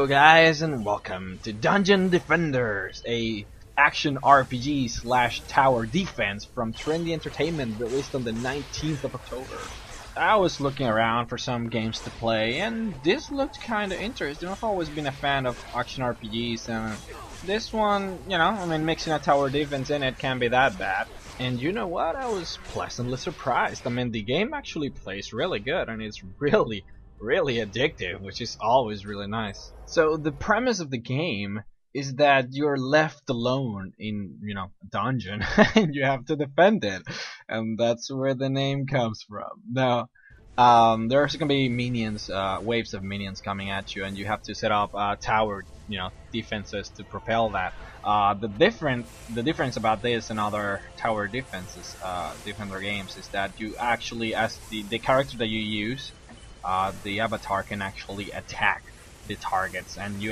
Hello guys and welcome to Dungeon Defenders, a action RPG slash tower defense from Trendy Entertainment, released on the 19th of October. I was looking around for some games to play and this looked kinda interesting. I've always been a fan of action RPGs and this one, mixing a tower defense in it can't be that bad. And you know what? I was pleasantly surprised. The game actually plays really good and it's really addictive, which is always really nice. So the premise of the game is that you're left alone in, a dungeon and you have to defend it. And that's where the name comes from. Now, there's gonna be minions, waves of minions coming at you, and you have to set up tower, defenses to propel that. The difference about this and other tower defenses, defender games, is that you actually, as the character that you use, the avatar can actually attack the targets, and you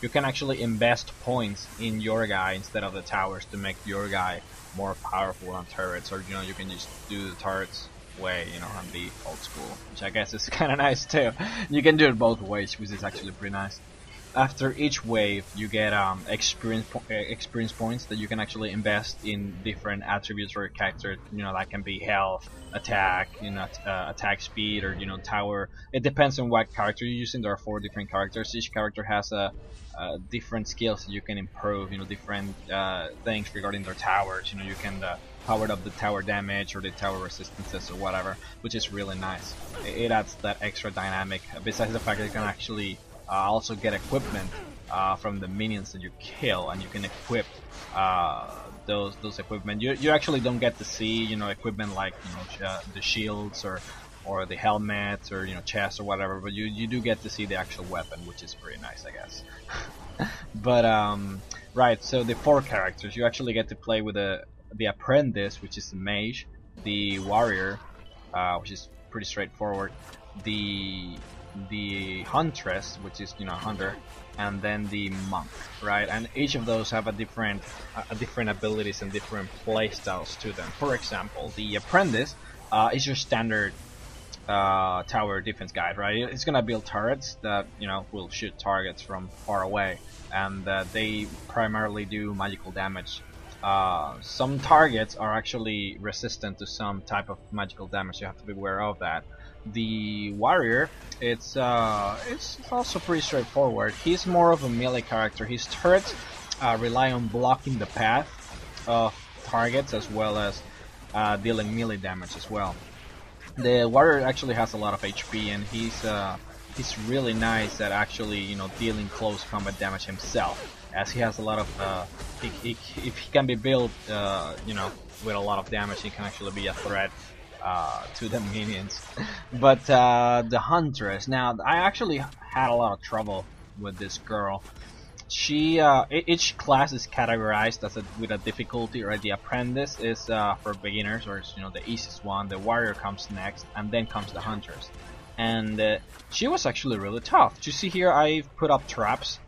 can actually invest points in your guy instead of the towers to make your guy more powerful on turrets, or you can just do the turrets way, and be old school, which I guess is kind of nice too. You can do it both ways, which is actually pretty nice. After each wave, you get experience points that you can actually invest in different attributes for your character. That can be health, attack, attack speed, or tower. It depends on what character you're using. There are 4 different characters. Each character has different skills that you can improve. Different things regarding their towers. You can power up the tower damage or the tower resistances or whatever, which is really nice. It adds that extra dynamic. Besides the fact that you can actually also get equipment from the minions that you kill, and you can equip those equipment. You actually don't get to see equipment like the shields or the helmets or chests or whatever, but you do get to see the actual weapon, which is pretty nice, I guess. But right, so the 4 characters, you actually get to play with the apprentice, which is the mage, the warrior, which is pretty straightforward, the huntress, which is hunter, and then the monk, right? And each of those have a different abilities and different playstyles to them. For example, the apprentice is your standard tower defense guy, right? It's gonna build turrets that will shoot targets from far away, and they primarily do magical damage. Some targets are actually resistant to some type of magical damage. You have to be aware of that. The warrior, it's also pretty straightforward. He's more of a melee character. His turrets rely on blocking the path of targets as well as dealing melee damage as well. The warrior actually has a lot of HP, and he's really nice at actually dealing close combat damage himself, as he has a lot of if he can be built with a lot of damage, he can actually be a threat to the minions. But the huntress, now I actually had a lot of trouble with this girl. She each class is categorized as with a difficulty, right? The apprentice is for beginners, or the easiest one. The warrior comes next, and then comes the huntress. And she was actually really tough. You see here, I've put up traps.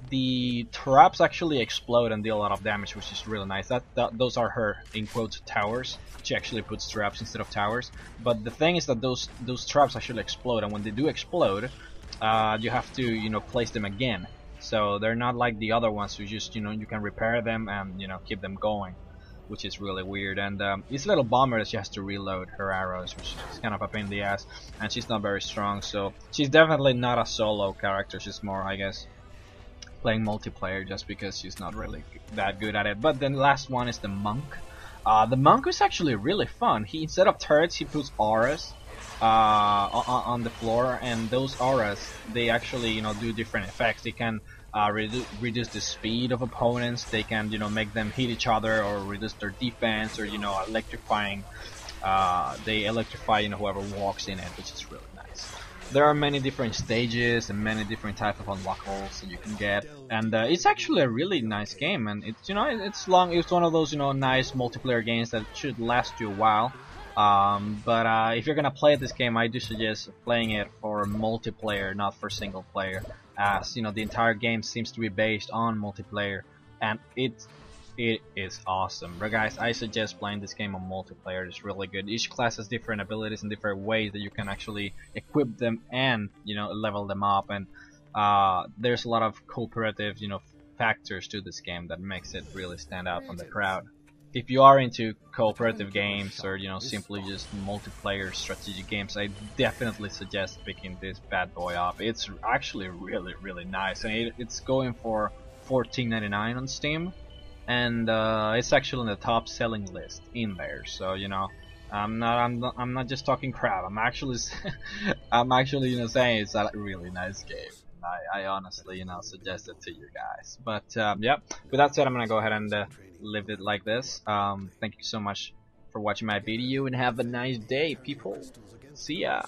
The traps actually explode and deal a lot of damage, which is really nice. Those are her, in quotes, towers. She actually puts traps instead of towers. But the thing is that those traps actually explode, and when they do explode, you have to place them again. So they're not like the other ones who just you can repair them and keep them going, which is really weird. And it's a little bummer that she has to reload her arrows, which is kind of a pain in the ass, and she's not very strong. So she's definitely not a solo character. She's more, I guess, playing multiplayer, just because she's not really that good at it. But then the last one is the monk. The monk is actually really fun. He, instead of turrets, he puts auras on the floor, and those auras, they actually do different effects. They can reduce the speed of opponents. They can make them hit each other, or reduce their defense, or electrifying. They electrify whoever walks in it, which is really nice. There are many different stages and many different types of unlockables that you can get, and it's actually a really nice game. And it's it's long. It's one of those nice multiplayer games that should last you a while. But if you're gonna play this game, I do suggest playing it for multiplayer, not for single player, as the entire game seems to be based on multiplayer, and it is awesome. But guys, I suggest playing this game on multiplayer. It's really good. Each class has different abilities and different ways that you can actually equip them and level them up, and there's a lot of cooperative, factors to this game that makes it really stand out from the crowd. If you are into cooperative games or simply just multiplayer strategic games, I definitely suggest picking this bad boy up. It's actually really nice, and it's going for $14.99 on Steam, and it's actually on the top selling list in there. So I'm not just talking crap. I'm actually I'm actually saying it's a really nice game. I honestly suggest it to you guys. But yeah, with that said, I'm gonna go ahead and leave it like this. Thank you so much for watching my video, and have a nice day, people. See ya.